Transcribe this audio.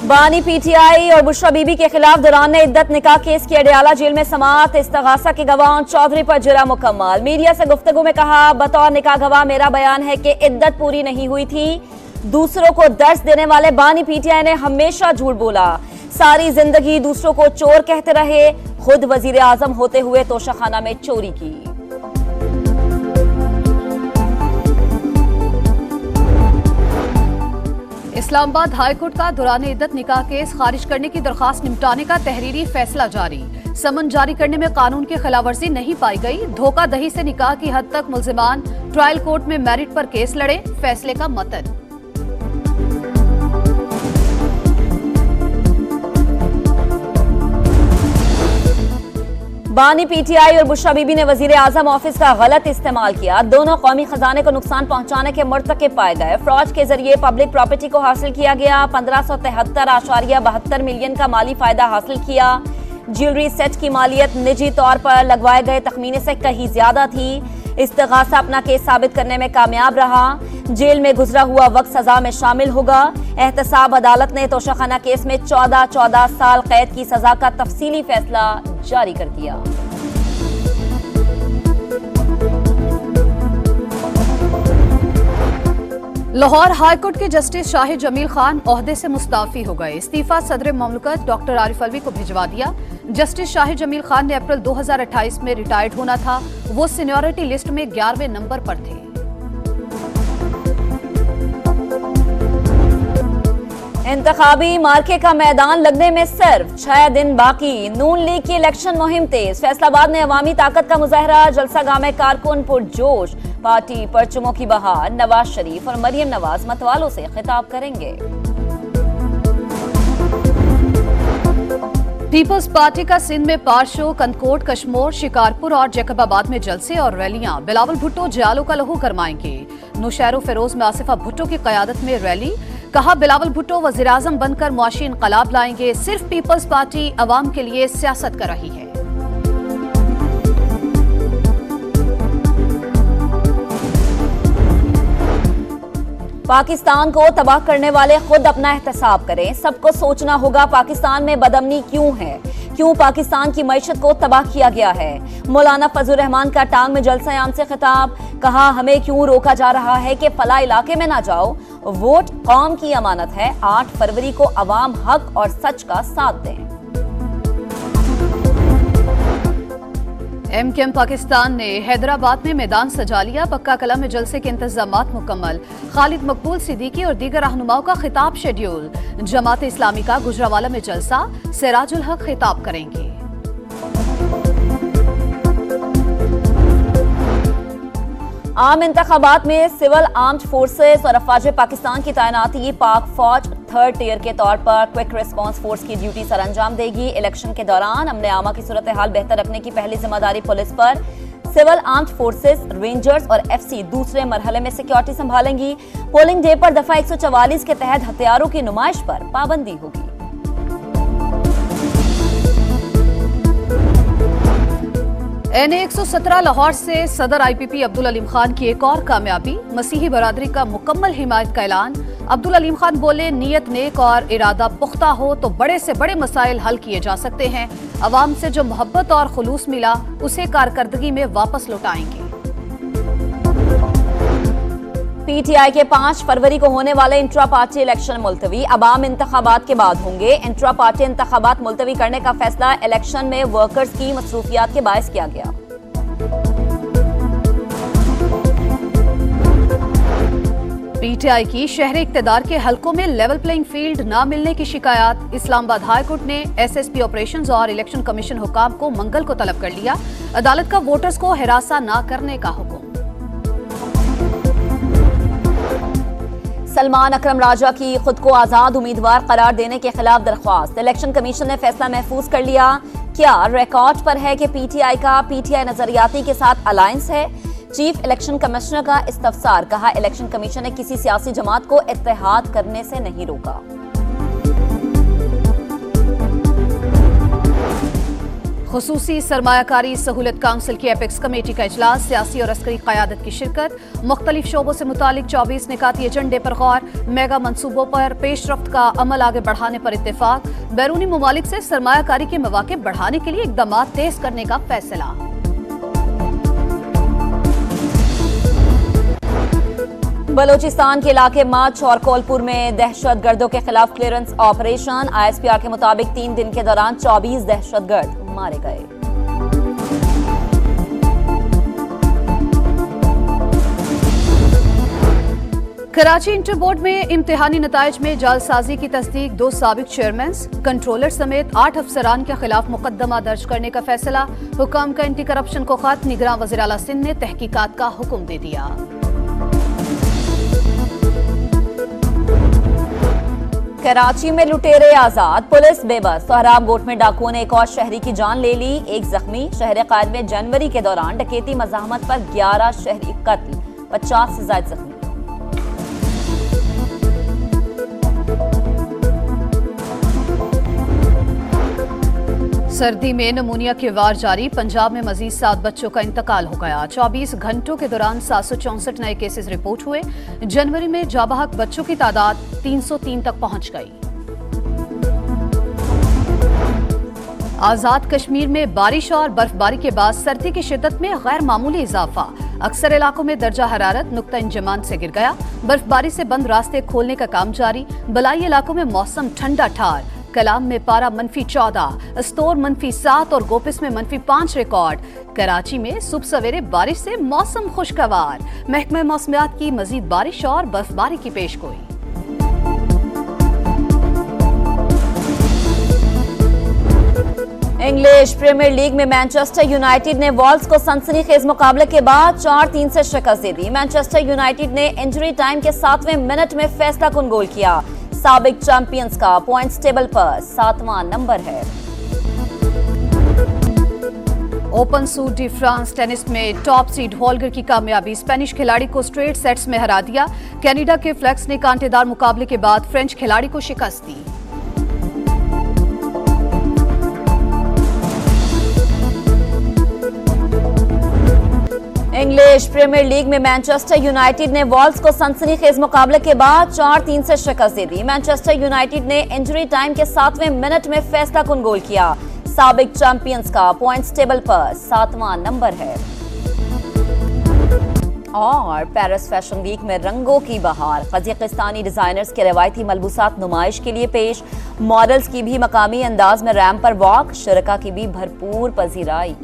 बानी पीटीआई और बुशरा बीबी के खिलाफ दौरान इद्दत निकाह केस की अडयाला जेल में समाअत। इस्तगासा के गवाह चौधरी पर जुर्म मुकम्मल। मीडिया से गुफ्तगू में कहा, बतौर निकाह गवाह मेरा बयान है कि इद्दत पूरी नहीं हुई थी। दूसरों को दर्स देने वाले बानी पीटीआई ने हमेशा झूठ बोला। सारी जिंदगी दूसरों को चोर कहते रहे। खुद वजीर आजम होते हुए तोशाखाना में चोरी की। इस्लामाबाद हाईकोर्ट का दौरान इद्दत निकाह केस खारिज करने की दरखास्त निपटाने का तहरीरी फैसला जारी। समन जारी करने में कानून की खिलाफवर्जी नहीं पाई गई। धोखाधड़ी से निकाह की हद तक मुल्जिमान ट्रायल कोर्ट में मेरिट पर केस लड़े। फैसले का मतन। बानी पीटीआई और बुशरा बीबी ने वजीर आजम ऑफिस का गलत इस्तेमाल किया। दोनों कौमी खजाने को नुकसान पहुंचाने के मुर्तकिब पाए गए। फ्रॉड के जरिए पब्लिक प्रॉपर्टी को हासिल किया गया। 1573.72 मिलियन का माली फायदा हासिल किया। ज्वेलरी सेट की मालियत निजी तौर पर लगवाए गए तखमीने से कहीं ज्यादा थी। इस्तगासा अपना केस साबित करने में कामयाब रहा। जेल में गुजरा हुआ वक्त सजा में शामिल होगा। एहतसाब अदालत ने तोशाखाना केस में 14 साल कैद की सजा का तफसीली फैसला जारी कर दिया। लाहौर हाईकोर्ट के जस्टिस शाहिद जमील खान ओहदे से मुस्ताफी हो गए। इस्तीफा सदर ममलकत डॉक्टर आरिफ अलवी को भिजवा दिया। जस्टिस शाहिद जमील खान ने अप्रैल 2028 में रिटायर्ड होना था। वो सीनियरिटी लिस्ट में 11वें नंबर पर थे। इंतखाबी मार्के का मैदान लगने में सिर्फ 6 दिन बाकी। नून लीग की इलेक्शन मुहिम तेज। फैसलाबाद में अवामी ताकत का मुजाहरा। जलसागाह में कारकुन पुरजोश। पार्टी परचमों की बहार। नवाज शरीफ और मरियम नवाज मतवालों से खिताब करेंगे। पीपल्स पार्टी का सिंध में पार शो। कंदकोट, कशमोर, शिकारपुर और जैकबाबाद में जलसे और रैलियां। बिलावल भुट्टो जियालों का लहू गरमाएंगे। नौशहरो फिरोज में आसिफा भुट्टो की कयादत में रैली। कहा, बिलावल भुट्टो वजीर आजम बनकर मुआशी इनकलाब लाएंगे। सिर्फ पीपल्स पार्टी अवाम के लिए सियासत कर रही है। पाकिस्तान को तबाह करने वाले खुद अपना एहतसाब करें। सबको सोचना होगा पाकिस्तान में बदअमनी क्यों है, क्यों पाकिस्तान की मईशत को तबाह किया गया है। मौलाना फजल रहमान का टांग में जलसा आम से खिताब। कहा, हमें क्यों रोका जा रहा है कि फला इलाके में ना जाओ। वोट कौम की अमानत है। 8 फरवरी को अवाम हक और सच का साथ दें। एमकेएम पाकिस्तान ने हैदराबाद में मैदान सजा लिया। पक्का कला में जलसे के इंतजामात मुकम्मल। खालिद मकबूल सिद्दीकी और दीगर रहनुमाओं का खिताब शेड्यूल। जमात इस्लामी का गुजरावाला में जलसा। सिराजुल हक खिताब करेंगे। आम इंतखाबात में सिविल आर्म्ड फोर्सेस और अफवाज पाकिस्तान की तैनाती। पाक फौज 3rd टियर के तौर पर क्विक रिस्पांस फोर्स की ड्यूटी सर अंजाम देगी। इलेक्शन के दौरान अमन आमा की सूरत हाल बेहतर रखने की पहली जिम्मेदारी पुलिस पर। सिविल आर्म्ड फोर्सेस, रेंजर्स और एफसी दूसरे मरहले में सिक्योरिटी संभालेंगी। पोलिंग डे पर दफा 144 के तहत हथियारों की नुमाइश पर पाबंदी होगी। एनए 117 लाहौर से सदर आईपीपी अब्दुल अलीम खान की एक और कामयाबी। मसीही बरादरी का मुकम्मल हिमायत का ऐलान। अब्दुल अलीम खान बोले, नीयत नेक और इरादा पुख्ता हो तो बड़े से बड़े मसाइल हल किए जा सकते हैं। अवाम से जो मोहब्बत और खुलूस मिला उसे कारकर्दगी में वापस लौटाएंगे। पीटीआई के 5 फरवरी को होने वाले इंट्रा पार्टी इलेक्शन मुलतवी। अवाम इंतखाबात के बाद होंगे। इंट्रा पार्टी इंतखाबात मुलतवी करने का फैसला इलेक्शन में वर्कर्स की मसरूफियात के बायस किया गया। पीटीआई की शहर इक्तदार के हलकों में लेवल प्लेइंग फील्ड न मिलने की शिकायत। इस्लामाबाद हाईकोर्ट ने एसएसपी ऑपरेशंस और इलेक्शन कमीशन हुकाम को मंगल को तलब कर लिया। अदालत का वोटर्स को हिरासा न करने का हुक्म। सलमान अकरम राजा की खुद को आजाद उम्मीदवार करार देने के खिलाफ दरख्वास्त। इलेक्शन कमीशन ने फैसला महफूज कर लिया। क्या रिकॉर्ड पर है कि पीटीआई का पीटीआई नजरियाती के साथ अलायंस है। चीफ इलेक्शन कमिश्नर का इस्तफसार। कहा, इलेक्शन कमीशन ने किसी सियासी जमात को इत्तेहाद करने से नहीं रोका। खुसूसी सरमायाकारी सहूलत काउंसिल की एपेक्स कमेटी का इजलास, सियासी और अस्करी क़यादत की शिरकत, मुख्तलिफ शोबों से मुतालिक 24 निकाती एजेंडे पर गौर, मेगा मंसूबों पर पेशरफ्त का अमल आगे बढ़ाने पर इत्तेफाक, बैरूनी ममालिक से सरमायाकारी के मौके बढ़ाने के लिए इकदाम तेज करने का फैसला। बलूचिस्तान के इलाके माच और कोलपुर में दहशतगर्दों के खिलाफ क्लियरेंस ऑपरेशन, ISPR के मुताबिक 3 दिन के दौरान 24 दहशतगर्द मारे गए। कराची इंटर बोर्ड में इम्तिहानी नताइज में जालसाजी की तस्दीक, 2 साबिक चेयरमैन, कंट्रोलर समेत 8 अफसरान के खिलाफ मुकदमा दर्ज करने का फैसला। हुकाम का एंटी करप्शन को खत, निगरान वज़ीर आला सिंध ने तहकीकात का हुक्म दे दिया। कराची में लुटेरे आजाद, पुलिस बेबस, सोहराब गोट में डाकुओं ने एक और शहरी की जान ले ली, 1 जख्मी। शहर कायद में जनवरी के दौरान डकैती मज़ाहमत पर 11 शहरी कत्ल, 50 से ज्यादा जख्मी। सर्दी में नमूनिया के वार जारी, पंजाब में मजीद 7 बच्चों का इंतकाल हो गया। 24 घंटों के दौरान 764 नए केसेस रिपोर्ट हुए। जनवरी में जाबहक बच्चों की तादाद 303 तक पहुंच गई। आजाद कश्मीर में बारिश और बर्फबारी के बाद सर्दी की शिद्दत में गैर मामूली इजाफा, अक्सर इलाकों में दर्जा हरारत नुक्ता इंजमान से गिर गया। बर्फबारी से बंद रास्ते खोलने का काम जारी, बलाई इलाकों में मौसम ठंडा ठार। कलाम में पारा -14, अस्तोर -7 और गोपिस में -5 रिकॉर्ड। कराची में सुबह सवेरे बारिश से मौसम खुशगवार, महकमा मौसमियात की मजीद बारिश और बर्फबारी की पेशगोई। इंग्लिश प्रीमियर लीग में मैनचेस्टर यूनाइटेड ने वॉल्व्स को सनसनीखेज मुकाबले के बाद 4-3 से शिकस्त दे दी। मैनचेस्टर यूनाइटेड ने इंजरी टाइम के 7वें मिनट में फैसला कुन गोल किया। साबिक चैंपियंस का पॉइंट्स टेबल पर 7वां नंबर है। Open suit D France tennis में टॉप सीड होल्गर की कामयाबी, स्पेनिश खिलाड़ी को स्ट्रेट सेट्स में हरा दिया। कनाडा के फ्लेक्स ने कांटेदार मुकाबले के बाद फ्रेंच खिलाड़ी को शिकस्त दी। इंग्लिश प्रीमियर लीग में मैनचेस्टर यूनाइटेड ने वॉल्व्स को सनसनीखेज मुकाबले के बाद 4-3 से शिकस्त दे दी। मैनचेस्टर यूनाइटेड ने इंजरी टाइम के 7वें मिनट में फैसला कुन गोल किया। साबिक चैंपियंस का पॉइंट्स टेबल पर 7वां नंबर है। और पेरिस फैशन वीक में रंगों की बहार, कजाकिस्तानी डिजाइनर्स के रवायती मलबूसात नुमाइश के लिए पेश। मॉडल्स की भी मकामी अंदाज में रैंप पर वॉक, शुरका की भी भरपूर पजीराई।